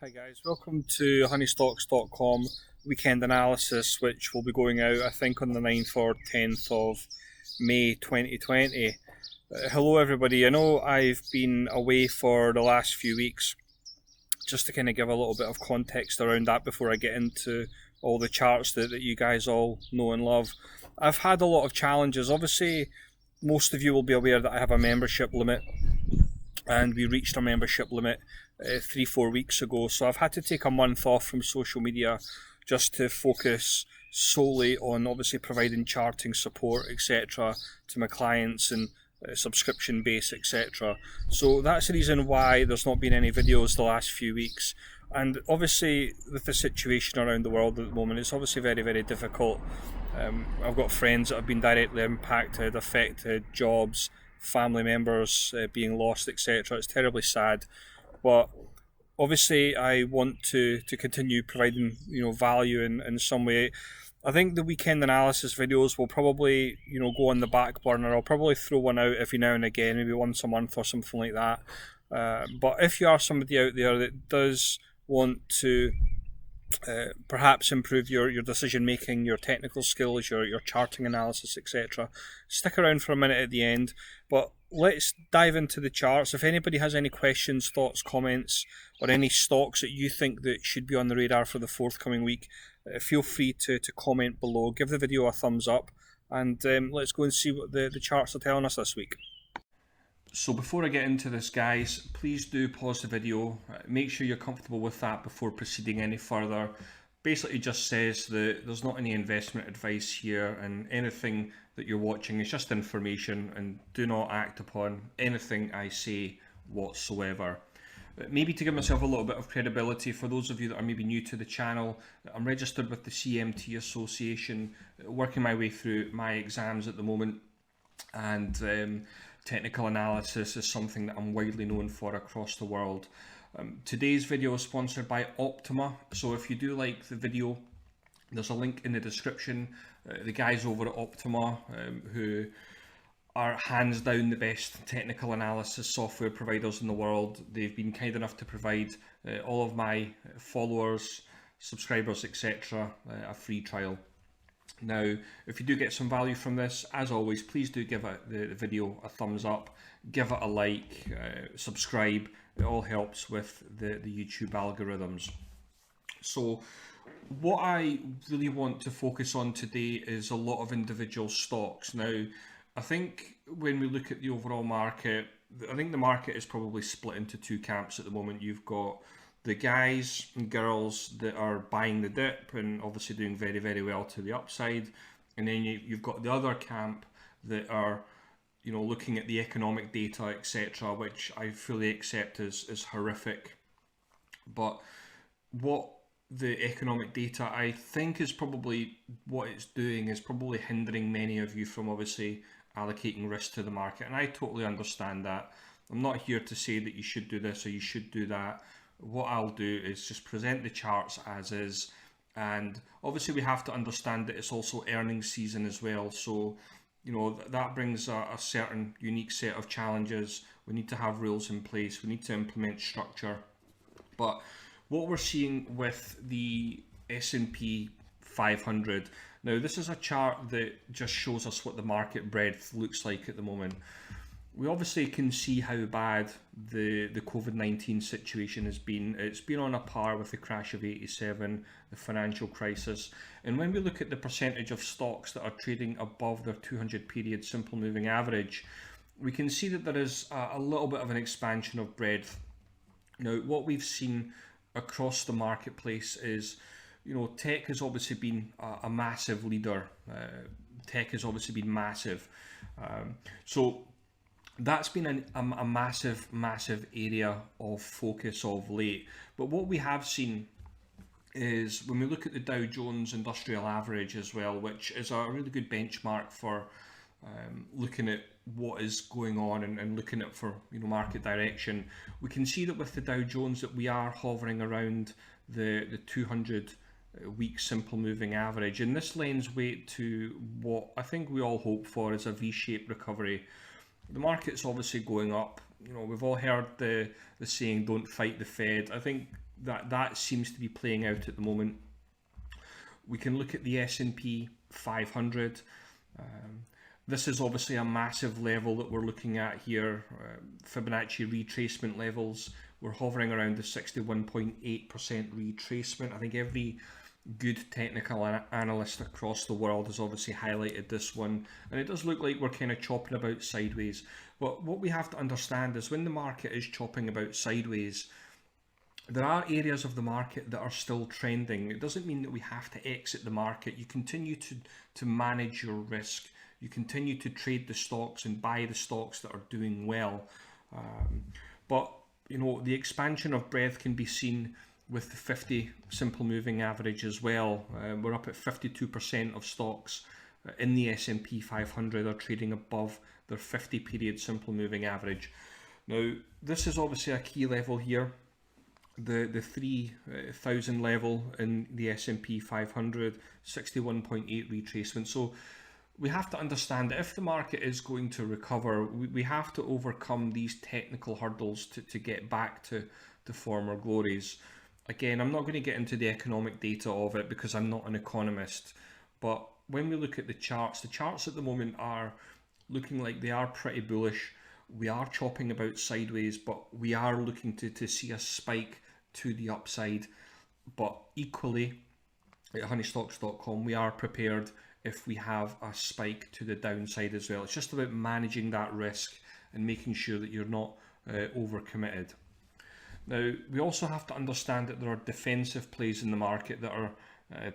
Hi guys, welcome to honeystocks.com weekend analysis, which will be going out I think on the 9th or 10th of May 2020. Hello everybody, I know I've been away for the last few weeks. Just to kind of give a little bit of context around that before I get into all the charts that you guys all know and love. I've had a lot of challenges. Obviously, most of you will be aware that I have a membership limit, and we reached our membership limit 3-4 weeks ago, so I've had to take a month off from social media just to focus solely on obviously providing charting support, etc., to my clients and subscription base, etc. So that's the reason why there's not been any videos the last few weeks. And obviously with the situation around the world at the moment, it's obviously very, very difficult. I've got friends that have been directly impacted, affected, jobs, family members being lost, etc. It's terribly sad, but obviously I want to continue providing value in some way. I think the weekend analysis videos will probably go on the back burner. I'll probably throw one out every now and again, maybe once a month or something like that. But if you are somebody out there that does want to perhaps improve your decision making, your technical skills, your charting analysis, etc., stick around for a minute at the end. But let's dive into the charts. If anybody has any questions, thoughts, comments, or any stocks that you think that should be on the radar for the forthcoming week, feel free to comment below. Give the video a thumbs up, and let's go and see what the charts are telling us this week. So before I get into this, guys, please do pause the video. Make sure you're comfortable with that before proceeding any further. Basically just says that there's not any investment advice here, and anything that you're watching is just information, and do not act upon anything I say whatsoever. Maybe to give myself a little bit of credibility, for those of you that are maybe new to the channel, I'm registered with the CMT Association, working my way through my exams at the moment, and technical analysis is something that I'm widely known for across the world. Today's video is sponsored by Optima, so if you do like the video, there's a link in the description. The guys over at Optima, who are hands down the best technical analysis software providers in the world, they've been kind enough to provide all of my followers, subscribers, etc. A free trial. Now, if you do get some value from this, as always, please do give the video a thumbs up, give it a like, subscribe. It all helps with the YouTube algorithms. So what I really want to focus on today is a lot of individual stocks. Now, I think when we look at the overall market, I think the market is probably split into two camps at the moment. You've got the guys and girls that are buying the dip and obviously doing very, very well to the upside, and then you've got the other camp that are looking at the economic data, etc., which I fully accept is horrific. But what the economic data, I think, is probably what it's doing is probably hindering many of you from obviously allocating risk to the market, and I totally understand that. I'm not here to say that you should do this or you should do that. What I'll do is just present the charts as is, and obviously we have to understand that it's also earnings season as well, so that brings a certain unique set of challenges. We need to have rules in place, we need to implement structure. But what we're seeing with the S&P 500, now this is a chart that just shows us what the market breadth looks like at the moment. We obviously can see how bad the COVID-19 situation has been. It's been on a par with the crash of '87, the financial crisis. And when we look at the percentage of stocks that are trading above their 200 period simple moving average, we can see that there is a little bit of an expansion of breadth. Now, what we've seen across the marketplace is, tech has obviously been a massive leader. Tech has obviously been massive. So that's been a massive area of focus of late. But what we have seen is, when we look at the Dow Jones Industrial Average as well, which is a really good benchmark for looking at what is going on and looking at for market direction, we can see that with the Dow Jones that we are hovering around the 200 week simple moving average, and this lends weight to what I think we all hope for is a V-shaped recovery. The market's obviously going up. We've all heard the saying, don't fight the Fed. I think that seems to be playing out at the moment. We can look at the S&P 500. This is obviously a massive level that we're looking at here. Fibonacci retracement levels. We're hovering around the 61.8% retracement. I think every good technical analyst across the world has obviously highlighted this one, and it does look like we're kind of chopping about sideways. But what we have to understand is when the market is chopping about sideways, there are areas of the market that are still trending. It doesn't mean that we have to exit the market. You continue to manage your risk. You continue to trade the stocks and buy the stocks that are doing well. But you know, the expansion of breadth can be seen with the 50 simple moving average as well. We're up at 52% of stocks in the S&P 500 are trading above their 50 period simple moving average. Now, this is obviously a key level here. The 3,000 level in the S&P 500, 61.8 retracement. So we have to understand that if the market is going to recover, we have to overcome these technical hurdles to get back to the former glories. Again, I'm not going to get into the economic data of it because I'm not an economist, but when we look at the charts at the moment are looking like they are pretty bullish. We are chopping about sideways, but we are looking to see a spike to the upside. But equally, at honeystocks.com, we are prepared if we have a spike to the downside as well. It's just about managing that risk and making sure that you're not overcommitted. Now, we also have to understand that there are defensive plays in the market that are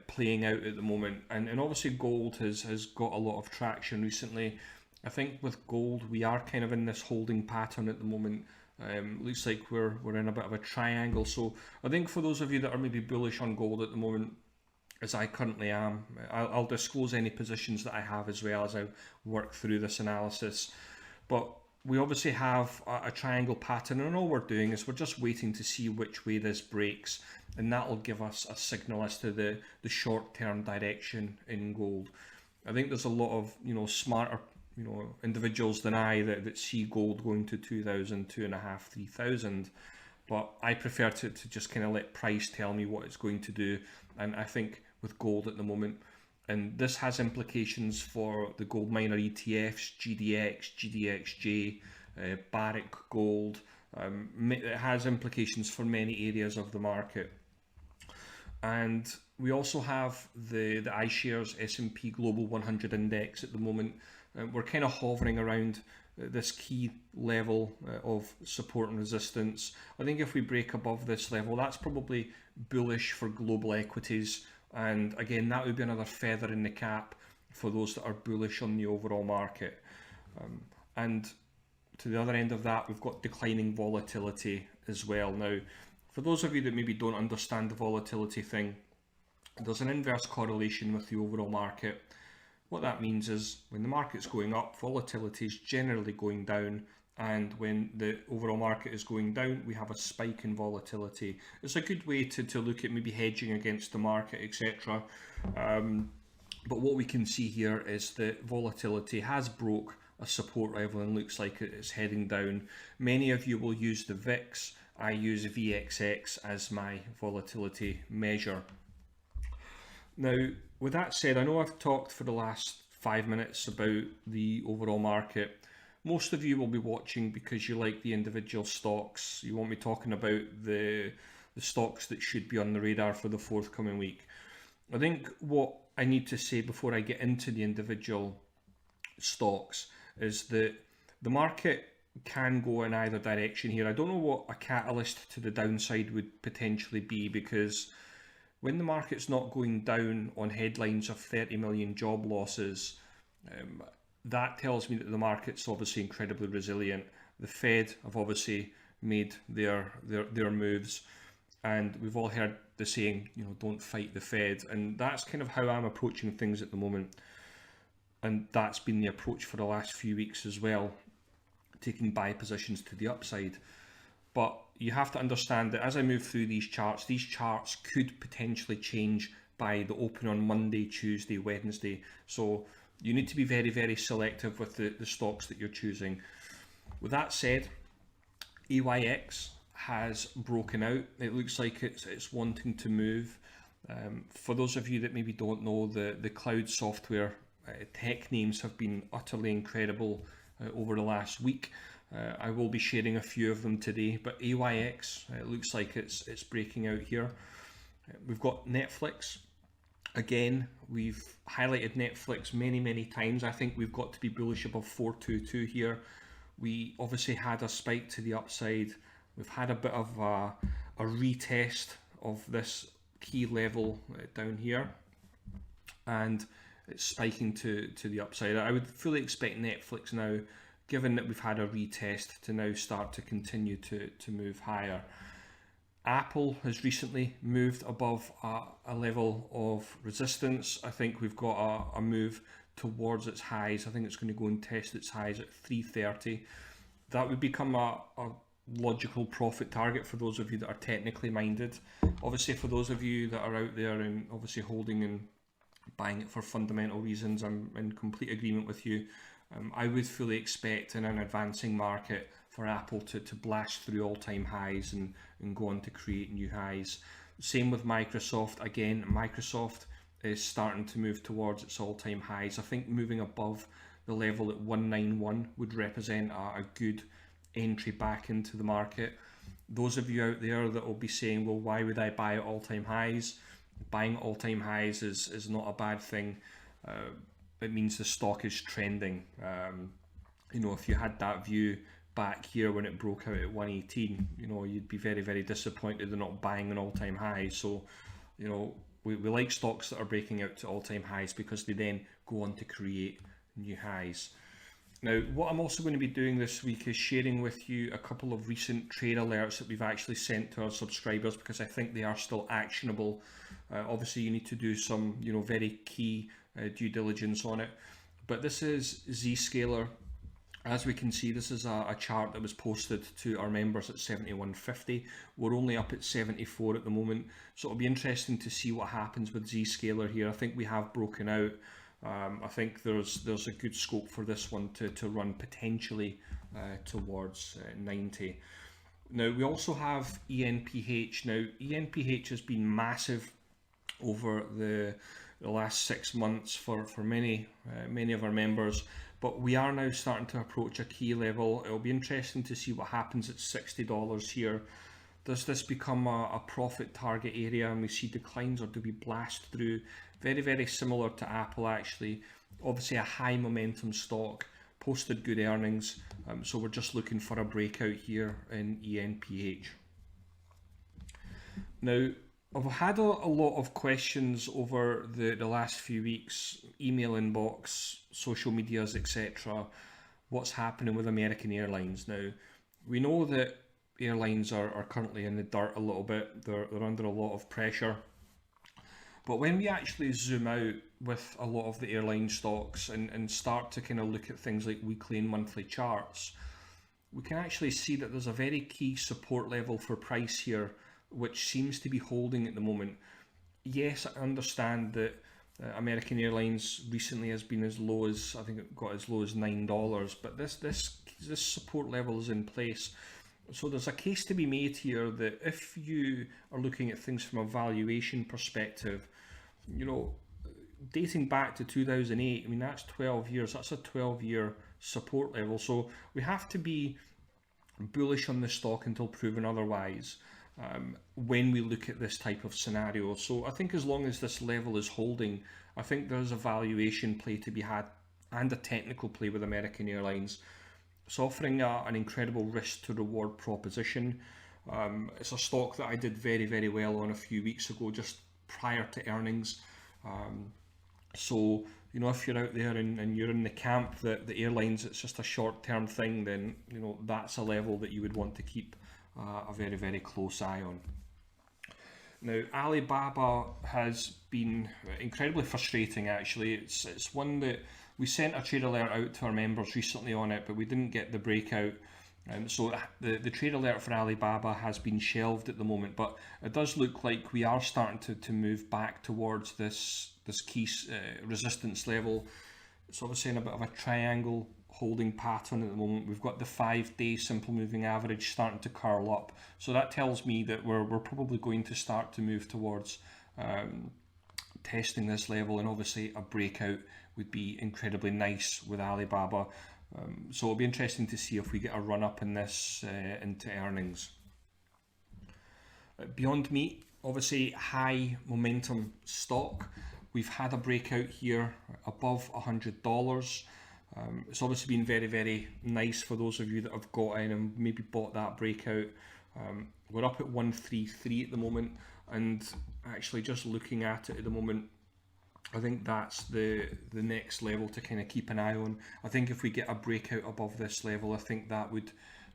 playing out at the moment, and obviously gold has got a lot of traction recently. I think with gold, we are kind of in this holding pattern at the moment. Looks like we're in a bit of a triangle. So I think for those of you that are maybe bullish on gold at the moment, as I currently am, I'll disclose any positions that I have as well as I work through this analysis. But we obviously have a triangle pattern, and all we're doing is we're just waiting to see which way this breaks, and that will give us a signal as to the short-term direction in gold. I think there's a lot of smarter individuals than I that see gold going to 2,000, 2,500, 3,000, but I prefer to just kind of let price tell me what it's going to do. And I think with gold at the moment, and this has implications for the gold miner ETFs, GDX, GDXJ, Barrick Gold. It has implications for many areas of the market. And we also have the iShares S&P Global 100 Index at the moment. We're kind of hovering around this key level of support and resistance. I think if we break above this level, that's probably bullish for global equities. And again, that would be another feather in the cap for those that are bullish on the overall market. And to the other end of that, we've got declining volatility as well. Now, for those of you that maybe don't understand the volatility thing, there's an inverse correlation with the overall market. What that means is when the market's going up, volatility is generally going down, and when the overall market is going down, we have a spike in volatility. It's a good way to look at maybe hedging against the market, etc. But what we can see here is that volatility has broke a support level and looks like it's heading down. Many of you will use the VIX. I use VXX as my volatility measure. Now, with that said, I know I've talked for the last 5 minutes about the overall market. Most of you will be watching because you like the individual stocks. You want me talking about the stocks that should be on the radar for the forthcoming week. I think what I need to say before I get into the individual stocks is that the market can go in either direction here. I don't know what a catalyst to the downside would potentially be, because when the market's not going down on headlines of 30 million job losses, that tells me that the market's obviously incredibly resilient. The Fed have obviously made their moves, and we've all heard the saying, don't fight the Fed, and that's kind of how I'm approaching things at the moment. And that's been the approach for the last few weeks as well, taking buy positions to the upside. But you have to understand that as I move through these charts could potentially change by the open on Monday, Tuesday, Wednesday. So you need to be very, very selective with the stocks that you're choosing. With that said, EOYX has broken out. It looks like it's wanting to move. For those of you that maybe don't know, the cloud software tech names have been utterly incredible over the last week. I will be sharing a few of them today, but EOYX, it looks like it's breaking out here. We've got Netflix. Again, we've highlighted Netflix many times. I think we've got to be bullish above 422 here. We obviously had a spike to the upside. We've had a bit of a retest of this key level down here, and it's spiking to the upside. I would fully expect Netflix now, given that we've had a retest, to now start to continue to move higher. Apple has recently moved above a level of resistance. I think we've got a move towards its highs. I think it's going to go and test its highs at 330. That would become a logical profit target for those of you that are technically minded. Obviously, for those of you that are out there and obviously holding and buying it for fundamental reasons, I'm in complete agreement with you. I would fully expect in an advancing market for Apple to blast through all-time highs and go on to create new highs. Same with Microsoft. Again, Microsoft is starting to move towards its all-time highs. I think moving above the level at 191 would represent a good entry back into the market. Those of you out there that will be saying, well, why would I buy at all-time highs? Buying all-time highs is not a bad thing. It means the stock is trending. You know, if you had that view back here when it broke out at 118, you know, you'd be very disappointed in not buying an all-time high. So, you know, we like stocks that are breaking out to all-time highs because they then go on to create new highs. Now, what I'm also going to be doing this week is sharing with you a couple of recent trade alerts that we've actually sent to our subscribers, because I think they are still actionable. Obviously, you need to do some, you know, very key due diligence on it. But this is Zscaler. As we can see, this is a chart that was posted to our members at 71.50. We're only up at 74 at the moment, so it'll be interesting to see what happens with Zscaler here. I think we have broken out. I think there's a good scope for this one to run potentially towards 90. Now, we also have ENPH. Now, ENPH has been massive over the last 6 months for many of our members, but we are now starting to approach a key level. It'll be interesting to see what happens at $60 here. Does this become a profit target area and we see declines, or do we blast through? Very similar to Apple, actually. Obviously a high momentum stock, posted good earnings, so we're just looking for a breakout here in ENPH. Now, I've had a lot of questions over the last few weeks, email inbox, social medias, etc. What's happening with American Airlines now? We know that airlines are currently in the dirt a little bit. They're under a lot of pressure. But when we actually zoom out with a lot of the airline stocks and start to kind of look at things like weekly and monthly charts, we can actually see that there's a very key support level for price here, which seems to be holding at the moment. Yes, I understand that American Airlines recently has been as low as, I think it got as low as $9, but this support level is in place. So there's a case to be made here that if you are looking at things from a valuation perspective, you know, dating back to 2008, I mean, that's 12 years, that's a 12-year support level. So we have to be bullish on the stock until proven otherwise when we look at this type of scenario. So I think as long as this level is holding, I think there's a valuation play to be had and a technical play with American Airlines. It's offering an incredible risk to reward proposition. It's a stock that I did very well on a few weeks ago, just prior to earnings. So, you know, if you're out there and you're in the camp that the airlines, it's just a short-term thing, then, you know, that's a level that you would want to keep a very close eye on. Now, Alibaba has been incredibly frustrating, actually. It's one that we sent a trade alert out to our members recently on it, but we didn't get the breakout. So the trade alert for Alibaba has been shelved at the moment, but it does look like we are starting to move back towards this key resistance level. It's obviously in a bit of a triangle holding pattern at the moment. We've got the 5-day simple moving average starting to curl up, so that tells me that we're probably going to start to move towards testing this level, and obviously a breakout would be incredibly nice with Alibaba. So it'll be interesting to see if we get a run up in this into earnings. Beyond Meat, obviously high momentum stock. We've had a breakout here above $100. It's obviously been very, very nice for those of you that have got in and maybe bought that breakout. We're up at 133 at the moment, and actually just looking at it at the moment, I think that's the next level to kind of keep an eye on. I think if we get a breakout above this level, I think that would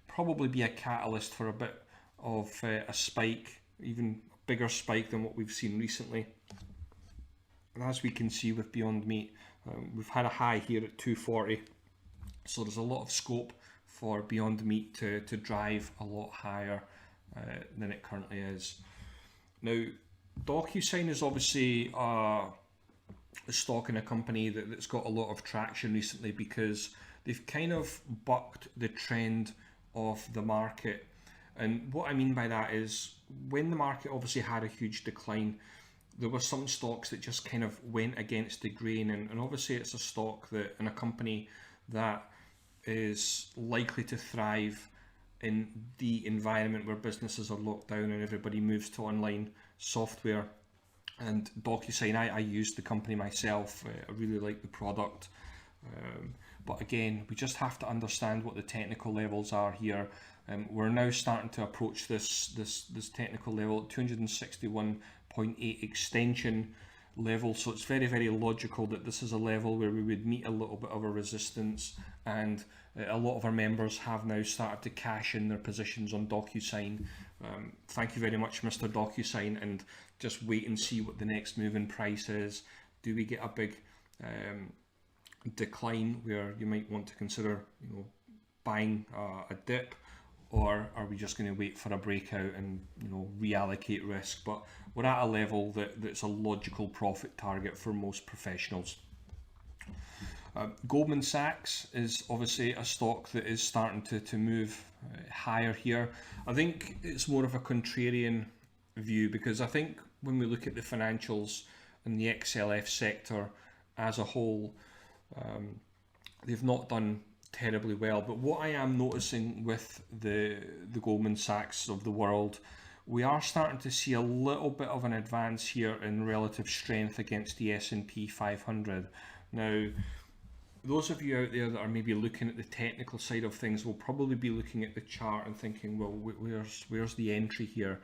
probably be a catalyst for a bit of a spike, even a bigger spike than what we've seen recently. And as we can see with Beyond Meat, we've had a high here at 240, so there's a lot of scope for Beyond Meat to drive a lot higher than it currently is. Now, DocuSign is obviously a stock in a company that's got a lot of traction recently, because they've kind of bucked the trend of the market. And what I mean by that is, when the market obviously had a huge decline, there were some stocks that just kind of went against the grain, and obviously it's a stock that, and a company that is likely to thrive in the environment where businesses are locked down and everybody moves to online software. And DocuSign, I used the company myself. I really like the product, but again, we just have to understand what the technical levels are here. We're now starting to approach this technical level, 261.8 extension level, so it's very, very logical that this is a level where we would meet a little bit of a resistance, and a lot of our members have now started to cash in their positions on DocuSign. Thank you very much, Mr. DocuSign, and just wait and see what the next move in price is. Do we get a big decline where you might want to consider, buying a dip, or are we just going to wait for a breakout and reallocate risk? But we're at a level that's a logical profit target for most professionals. Goldman Sachs is obviously a stock that is starting to move higher here. I think it's more of a contrarian view, because I think when we look at the financials and the XLF sector as a whole, they've not done terribly well. But what I am noticing with the Goldman Sachs of the world, we are starting to see a little bit of an advance here in relative strength against the S&P 500. Now, those of you out there that are maybe looking at the technical side of things will probably be looking at the chart and thinking, well, where's the entry here?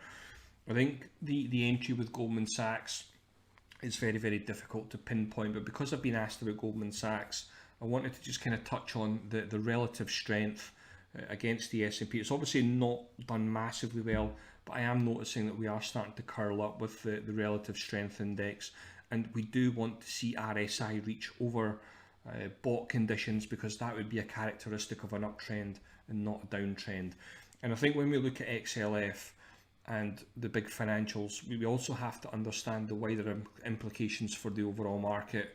I think the entry with Goldman Sachs is very, very difficult to pinpoint, but because I've been asked about Goldman Sachs, I wanted to just kind of touch on the relative strength against the S&P. It's obviously not done massively well, but I am noticing that we are starting to curl up with the relative strength index, and we do want to see RSI reach over bought conditions, because that would be a characteristic of an uptrend and not a downtrend. And I think when we look at XLF and the big financials, we also have to understand the wider implications for the overall market.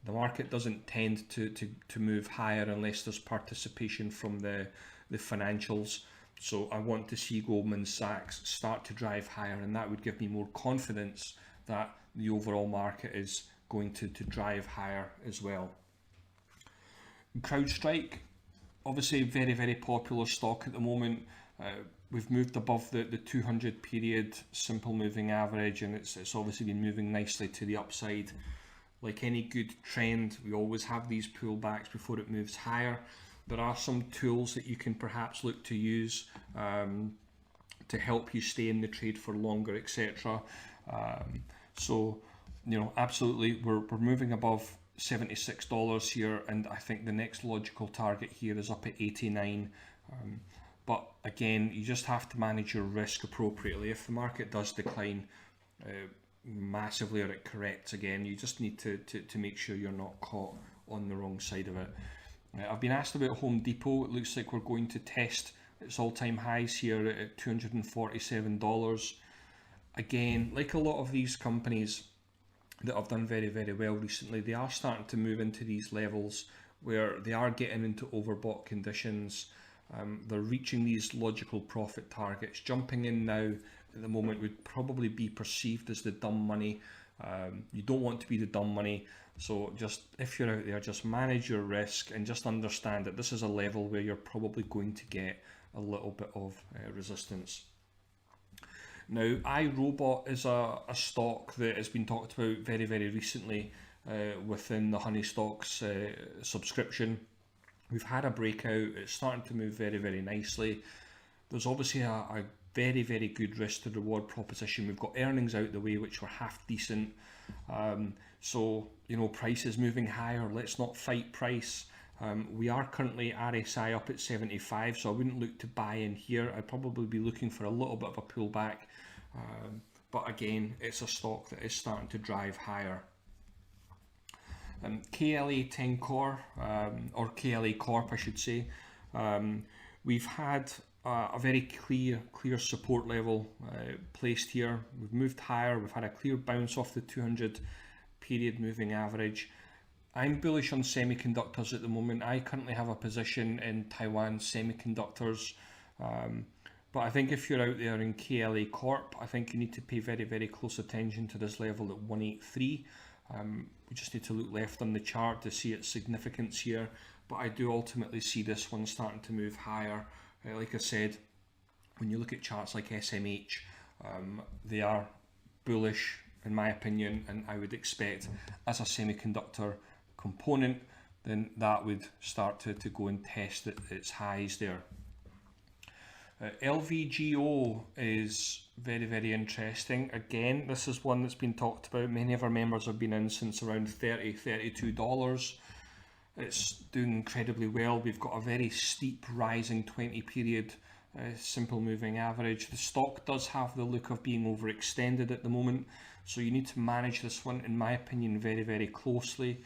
The market doesn't tend to move higher unless there's participation from the financials. So I want to see Goldman Sachs start to drive higher, and that would give me more confidence that the overall market is going to drive higher as well. CrowdStrike, obviously very, very popular stock at the moment. We've moved above the 200 period simple moving average, and it's obviously been moving nicely to the upside. Like any good trend, we always have these pullbacks before it moves higher. There are some tools that you can perhaps look to use to help you stay in the trade for longer, etc. So, absolutely, we're moving above $76 here, and I think the next logical target here is up at 89. But again, you just have to manage your risk appropriately. If the market does decline massively, or it corrects again, you just need to make sure you're not caught on the wrong side of it. I've been asked about Home Depot. It looks like we're going to test its all-time highs here at $247. Again, like a lot of these companies that have done very, very well recently, they are starting to move into these levels where they are getting into overbought conditions. They're reaching these logical profit targets. Jumping in now at the moment would probably be perceived as the dumb money. You don't want to be the dumb money. So just, if you're out there, just manage your risk and just understand that this is a level where you're probably going to get a little bit of resistance. Now, IRobot is a stock that has been talked about very, very recently within the Honey Stocks subscription. We've had a breakout. It's starting to move very, very nicely. There's obviously a very, very good risk to reward proposition. We've got earnings out the way, which were half decent. So, you know, price is moving higher. Let's not fight price. We are currently RSI up at 75, so I wouldn't look to buy in here. I'd probably be looking for a little bit of a pullback. But again, it's a stock that is starting to drive higher. KLA 10 Core, or KLA Corp I should say, we've had a very clear support level placed here. We've moved higher, we've had a clear bounce off the 200 period moving average. I'm bullish on semiconductors at the moment. I currently have a position in Taiwan Semiconductors, but I think if you're out there in KLA Corp, I think you need to pay very, very close attention to this level at 183. We just need to look left on the chart to see its significance here, but I do ultimately see this one starting to move higher. Like I said, when you look at charts like SMH, they are bullish in my opinion, and I would expect as a semiconductor component, then that would start to go and test its highs there. LVGO is very, very interesting. Again, this is one that's been talked about. Many of our members have been in since around $30, $32. It's doing incredibly well. We've got a very steep rising 20 period simple moving average. The stock does have the look of being overextended at the moment, so you need to manage this one, in my opinion, very, very closely.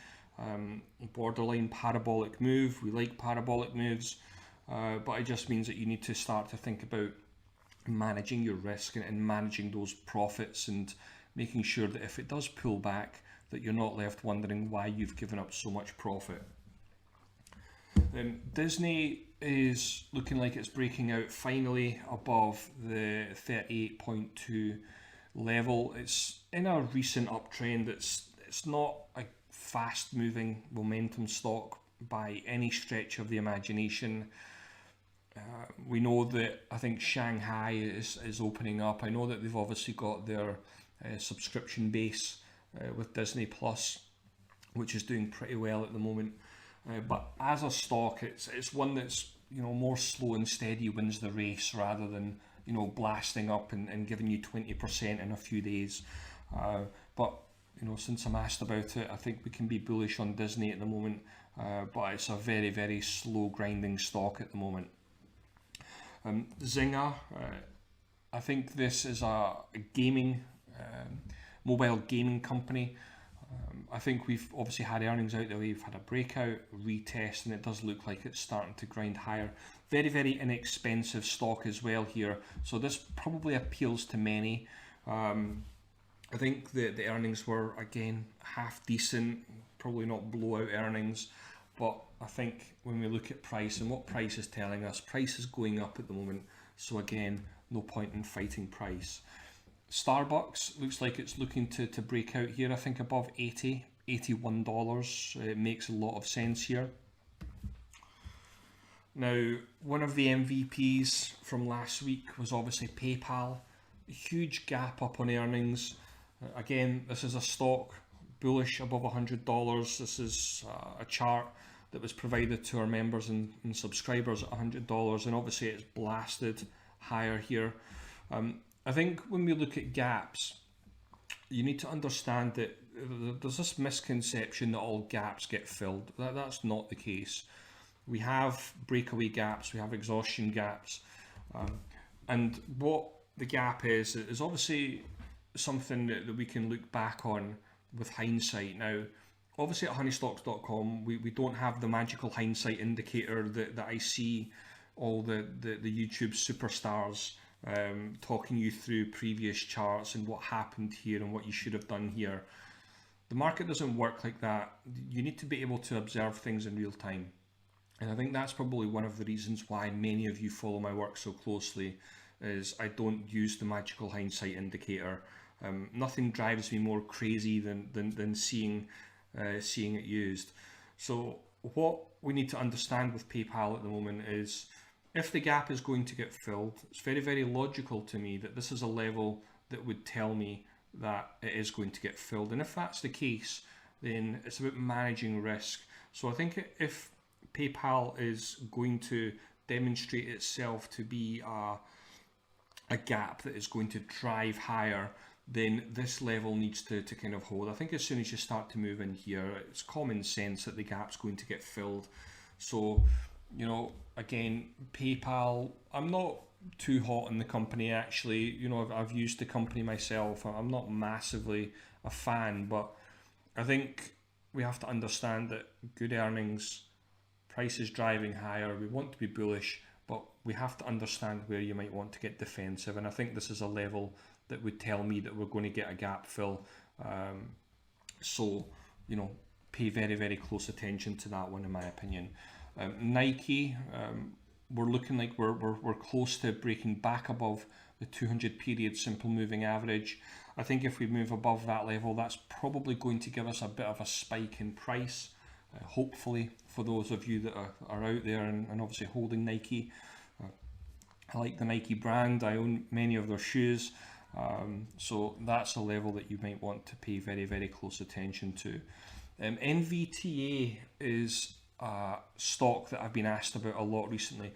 Borderline parabolic move. We like parabolic moves. But it just means that you need to start to think about managing your risk and managing those profits and making sure that if it does pull back, that you're not left wondering why you've given up so much profit. Disney is looking like it's breaking out finally above the 38.2 level. It's in a recent uptrend. It's not a fast moving momentum stock by any stretch of the imagination. We know that I think Shanghai is opening up. I know that they've obviously got their subscription base with Disney Plus, which is doing pretty well at the moment. But as a stock, it's one that's, you know, more slow and steady wins the race rather than, you know, blasting up and giving you 20% in a few days. But you know, since I'm asked about it, I think we can be bullish on Disney at the moment. But it's a very, very slow grinding stock at the moment. Zynga, I think this is a gaming, mobile gaming company. I think we've obviously had earnings out there. We've had a breakout, retest, and it does look like it's starting to grind higher. Very, very inexpensive stock as well here. So this probably appeals to many. I think the earnings were, again, half decent, probably not blowout earnings. But I think when we look at price and what price is telling us, price is going up at the moment. So again, no point in fighting price. Starbucks looks like it's looking to break out here. I think above $81. It makes a lot of sense here. Now, one of the MVPs from last week was obviously PayPal. A huge gap up on earnings. Again, this is a stock bullish above $100. This is a chart that was provided to our members and subscribers at $100, and obviously it's blasted higher here. I think when we look at gaps, you need to understand that there's this misconception that all gaps get filled. That's not the case. We have breakaway gaps, we have exhaustion gaps, and what the gap is obviously something that we can look back on with hindsight. Now, obviously at honeystocks.com, we don't have the magical hindsight indicator that I see all the YouTube superstars talking you through previous charts and what happened here and what you should have done here. The market doesn't work like that. You need to be able to observe things in real time. And I think that's probably one of the reasons why many of you follow my work so closely, is I don't use the magical hindsight indicator. Nothing drives me more crazy than seeing it used. So what we need to understand with PayPal at the moment is, if the gap is going to get filled, it's very, very logical to me that this is a level that would tell me that it is going to get filled. And if that's the case, then it's about managing risk. So I think if PayPal is going to demonstrate itself to be a gap that is going to drive higher, then this level needs to kind of hold. I think as soon as you start to move in here, it's common sense that the gap's going to get filled. So, you know, again, PayPal, I'm not too hot on the company actually. You know, I've used the company myself. I'm not massively a fan, but I think we have to understand that good earnings, prices driving higher, we want to be bullish, but we have to understand where you might want to get defensive. And I think this is a level that would tell me that we're going to get a gap fill. So, you know, pay very, very close attention to that one in my opinion. Nike, we're looking like we're close to breaking back above the 200 period simple moving average. I think if we move above that level, that's probably going to give us a bit of a spike in price. Hopefully, for those of you that are out there and obviously holding Nike. I like the Nike brand. I own many of their shoes. So that's a level that you might want to pay very, very close attention to. MMVTE is a stock that I've been asked about a lot recently.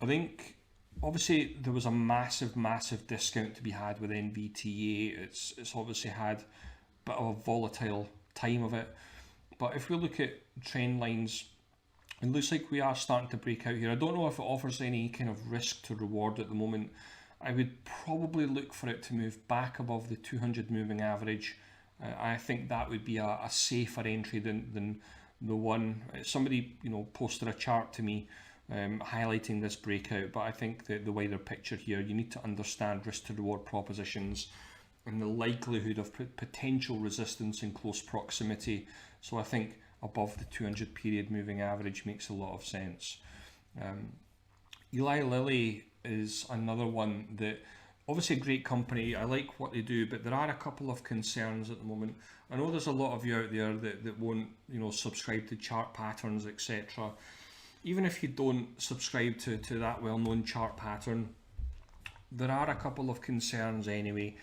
I think obviously there was a massive discount to be had with MMVTE. It's obviously had a bit of a volatile time of it. But if we look at trend lines, it looks like we are starting to break out here. I don't know if it offers any kind of risk to reward at the moment. I would probably look for it to move back above the 200 moving average. I think that would be a safer entry than the one. Somebody, you know, posted a chart to me highlighting this breakout, but I think that the wider picture here, you need to understand risk to reward propositions and the likelihood of potential resistance in close proximity. So I think above the 200 period moving average makes a lot of sense. Eli Lilly is another one that, obviously a great company. I like what they do, but there are a couple of concerns at the moment. I know there's a lot of you out there that won't, you know, subscribe to chart patterns, etc. Even if you don't subscribe to that well-known chart pattern, there are a couple of concerns anyway.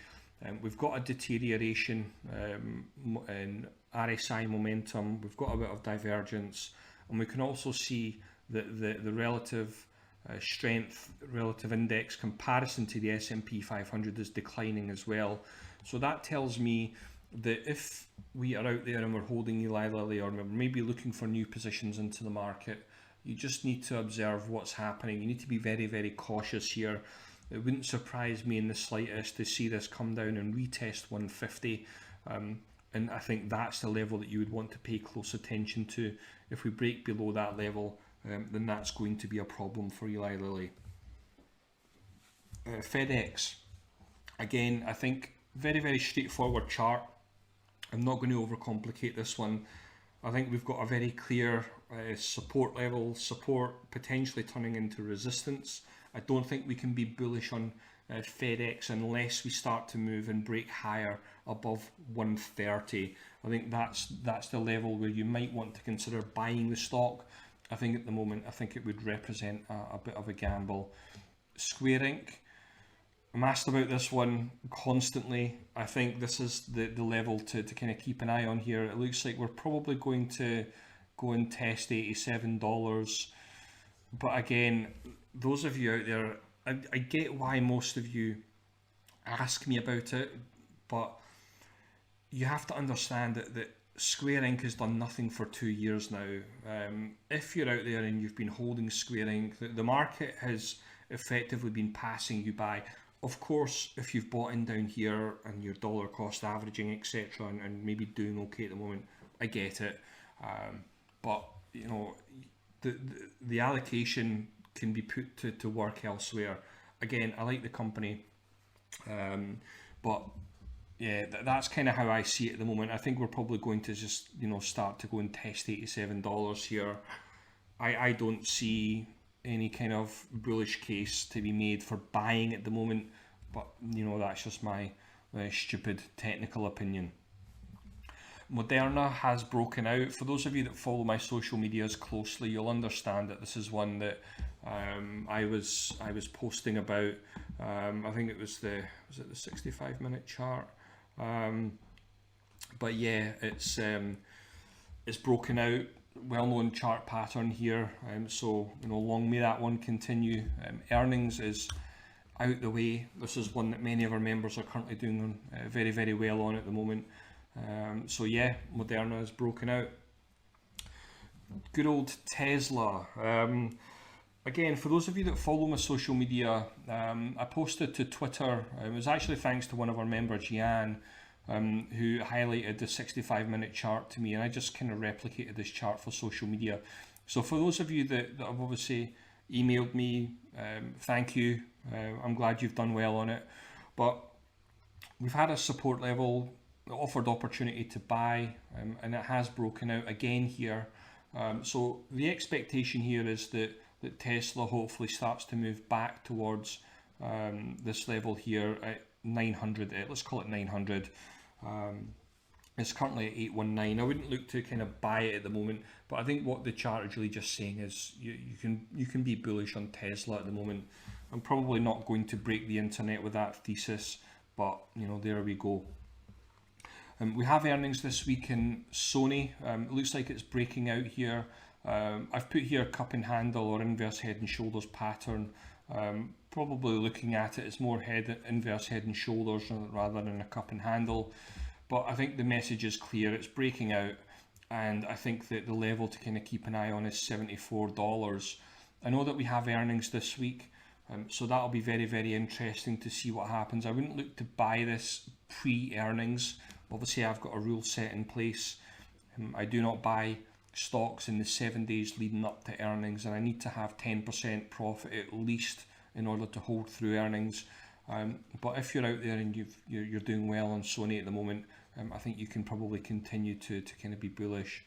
We've got a deterioration in RSI momentum. We've got a bit of divergence, and we can also see that the relative strength, relative index comparison to the S&P 500 is declining as well. So that tells me that if we are out there and we're holding Eli Lilly, or maybe looking for new positions into the market, you just need to observe what's happening. You need to be very, very cautious here. It wouldn't surprise me in the slightest to see this come down and retest 150. And I think that's the level that you would want to pay close attention to. If we break below that level, then that's going to be a problem for Eli Lilly. FedEx, again, I think very, very straightforward chart. I'm not going to overcomplicate this one. I think we've got a very clear support level, support potentially turning into resistance. I don't think we can be bullish on FedEx unless we start to move and break higher above 130. I think that's the level where you might want to consider buying the stock. I think at the moment, I think it would represent a bit of a gamble. Squid Ink, I'm asked about this one constantly. I think this is the level to kind of keep an eye on here. It looks like we're probably going to go and test $87. But again, those of you out there, I get why most of you ask me about it, but you have to understand that Square Ink has done nothing for 2 years now. If you're out there and you've been holding Square Ink, the market has effectively been passing you by. Of course, if you've bought in down here and your dollar cost averaging, etc., and maybe doing okay at the moment, I get it. But you know, the allocation can be put to work elsewhere. Again, I like the company, but yeah, that's kind of how I see it at the moment. I think we're probably going to just, start to go and test $87 here. I don't see any kind of bullish case to be made for buying at the moment, but that's just my stupid technical opinion. Moderna has broken out. For those of you that follow my social medias closely, you'll understand that this is one that I was posting about. I think it was the 65-minute chart. But yeah, it's broken out. Well-known chart pattern here. So long may that one continue. Earnings is out the way. This is one that many of our members are currently doing very, very well on at the moment. So yeah, Moderna is broken out. Good old Tesla. Again, for those of you that follow my social media, I posted to Twitter. It was actually thanks to one of our members, Jan, who highlighted the 65-minute chart to me, and I just kind of replicated this chart for social media. So for those of you that have obviously emailed me, thank you. I'm glad you've done well on it. But we've had a support level, offered opportunity to buy, and it has broken out again here. So the expectation here is that Tesla hopefully starts to move back towards this level here at 900. Let's call it 900. It's currently at 819. I wouldn't look to kind of buy it at the moment, but I think what the chart is really just saying is you can be bullish on Tesla at the moment. I'm probably not going to break the internet with that thesis, but there we go. We have earnings this week in Sony. It looks like it's breaking out here. I've put here cup and handle or inverse head and shoulders pattern. Probably looking at it as more inverse head and shoulders rather than a cup and handle. But I think the message is clear. It's breaking out, and I think that the level to kind of keep an eye on is $74. I know that we have earnings this week, so that'll be very, very interesting to see what happens. I wouldn't look to buy this pre-earnings. Obviously, I've got a rule set in place. I do not buy stocks in the 7 days leading up to earnings, and I need to have 10% profit at least in order to hold through earnings. But if you're out there and you're doing well on Sony at the moment, I think you can probably continue to kind of be bullish.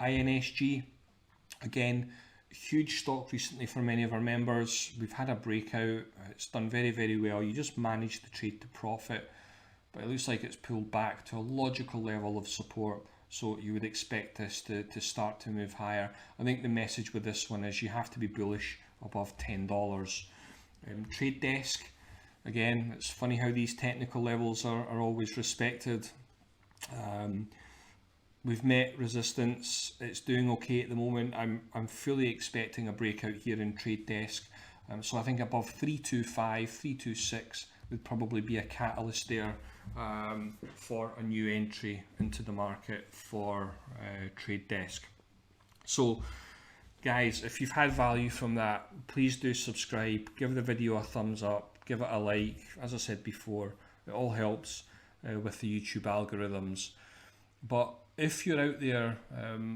INSG, again, huge stock recently for many of our members. We've had a breakout. It's done very, very well. You just manage the trade to profit, but it looks like it's pulled back to a logical level of support. So you would expect this to start to move higher. I think the message with this one is you have to be bullish above $10. Trade desk, again, it's funny how these technical levels are always respected. We've met resistance. It's doing okay at the moment. I'm fully expecting a breakout here in trade desk. So I think above 325, 326 would probably be a catalyst there for a new entry into the market for trade desk. So guys, if you've had value from that, please do subscribe, give the video a thumbs up, give it a like. As I said before, it all helps with the YouTube algorithms. But if you're out there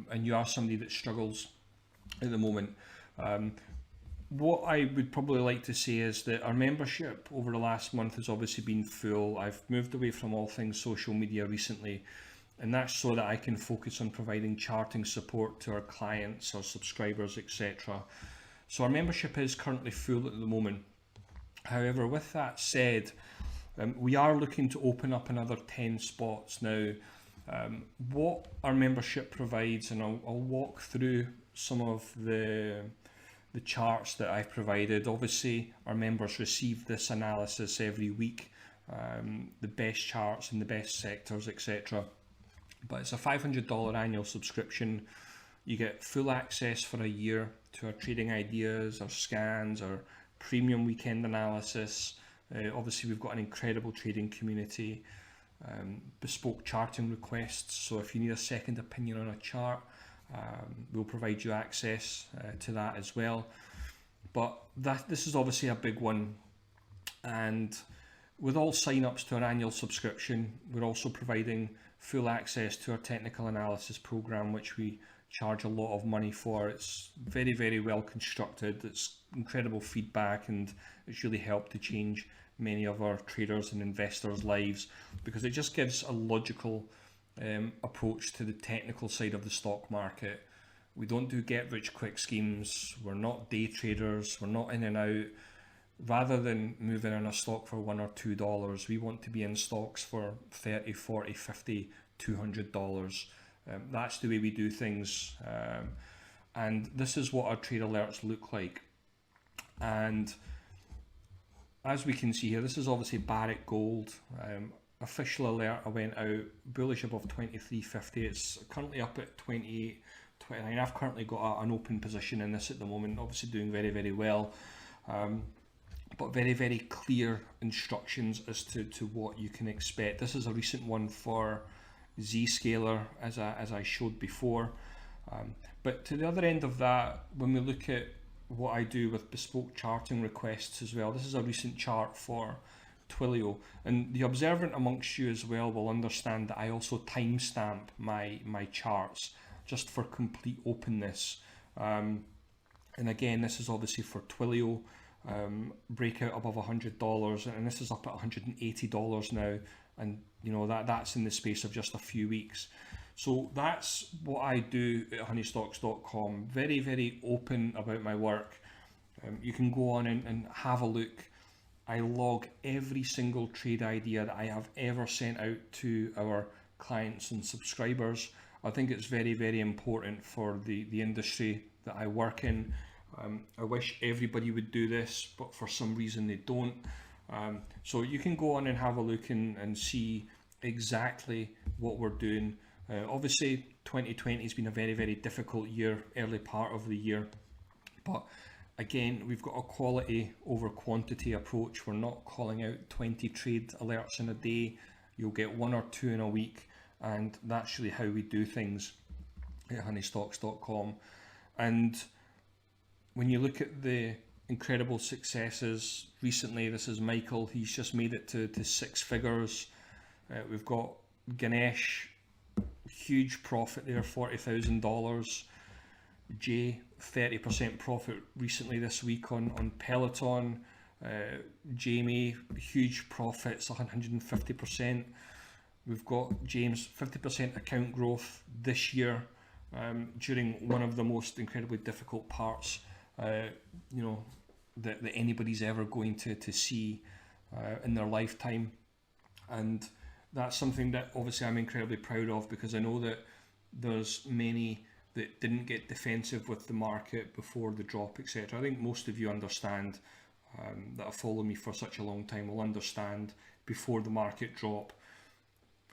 and you are somebody that struggles at the moment, what I would probably like to say is that our membership over the last month has obviously been full. I've moved away from all things social media recently, and that's so that I can focus on providing charting support to our clients, our subscribers, etc. So our membership is currently full at the moment. However, with that said, we are looking to open up another 10 spots now. What our membership provides, and I'll walk through some of the charts that I've provided. Obviously, our members receive this analysis every week, the best charts in the best sectors, etc. But it's a $500 annual subscription. You get full access for a year to our trading ideas, our scans, our premium weekend analysis. Obviously, we've got an incredible trading community, bespoke charting requests. So if you need a second opinion on a chart, we'll provide you access to that as well. But this is obviously a big one, and with all sign-ups to our annual subscription, we're also providing full access to our technical analysis program, which we charge a lot of money for. It's very, very well constructed. It's incredible feedback, and it's really helped to change many of our traders and investors' lives, because it just gives a logical approach to the technical side of the stock market. We don't do get rich quick schemes, we're not day traders, we're not in and out. Rather than moving in a stock for $1 or $2, we want to be in stocks for $30, $40, $50, $200. That's the way we do things, and this is what our trade alerts look like. And as we can see here, this is obviously Barrick Gold. Official alert, I went out bullish above 23.50. It's currently up at 28.29. I've currently got an open position in this at the moment, obviously doing very, very well. But very, very clear instructions as to what you can expect. This is a recent one for Zscaler, as I showed before. But to the other end of that, when we look at what I do with bespoke charting requests as well, this is a recent chart for Twilio, and the observant amongst you as well will understand that I also timestamp my charts just for complete openness. And again, this is obviously for Twilio. Breakout above $100, and this is up at $180 now, and you know that's in the space of just a few weeks. So that's what I do at honeystocks.com. Very, very open about my work. You can go on and have a look. I log every single trade idea that I have ever sent out to our clients and subscribers. I think it's very, very important for the industry that I work in. I wish everybody would do this, but for some reason they don't. So you can go on and have a look and see exactly what we're doing. Obviously 2020 has been a very, very difficult year, early part of the year, but again, we've got a quality over quantity approach. We're not calling out 20 trade alerts in a day. You'll get 1 or 2 in a week, and that's really how we do things at honeystocks.com. And when you look at the incredible successes recently, this is Michael, he's just made it to 6 figures. We've got Ganesh, huge profit there, $40,000. Jay, 30% profit recently this week on Peloton. Jamie, huge profits, 150%. We've got James, 50% account growth this year during one of the most incredibly difficult parts you know, that anybody's ever going to see in their lifetime. And that's something that obviously I'm incredibly proud of, because I know that there's many that didn't get defensive with the market before the drop, etc. I think most of you understand, that have followed me for such a long time will understand, before the market drop,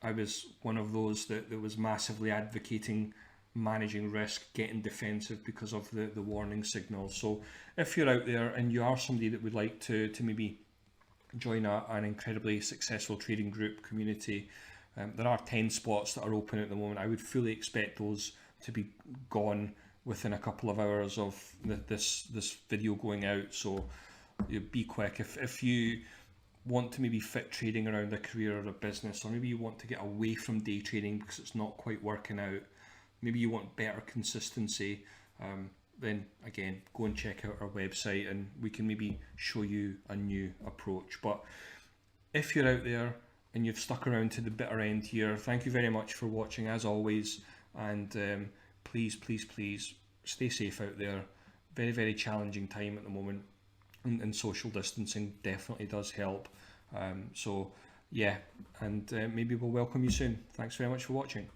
I was one of those that was massively advocating managing risk, getting defensive because of the warning signals. So if you're out there and you are somebody that would like to maybe join an incredibly successful trading group community, there are 10 spots that are open at the moment. I would fully expect those to be gone within a couple of hours of this video going out. So be quick. If you want to maybe fit trading around a career or a business, or maybe you want to get away from day trading because it's not quite working out, maybe you want better consistency, then again, go and check out our website and we can maybe show you a new approach. But if you're out there and you've stuck around to the bitter end here, thank you very much for watching as always, and please, please, please stay safe out there. Very, very challenging time at the moment, and social distancing definitely does help. So yeah, and maybe we'll welcome you soon. Thanks very much for watching.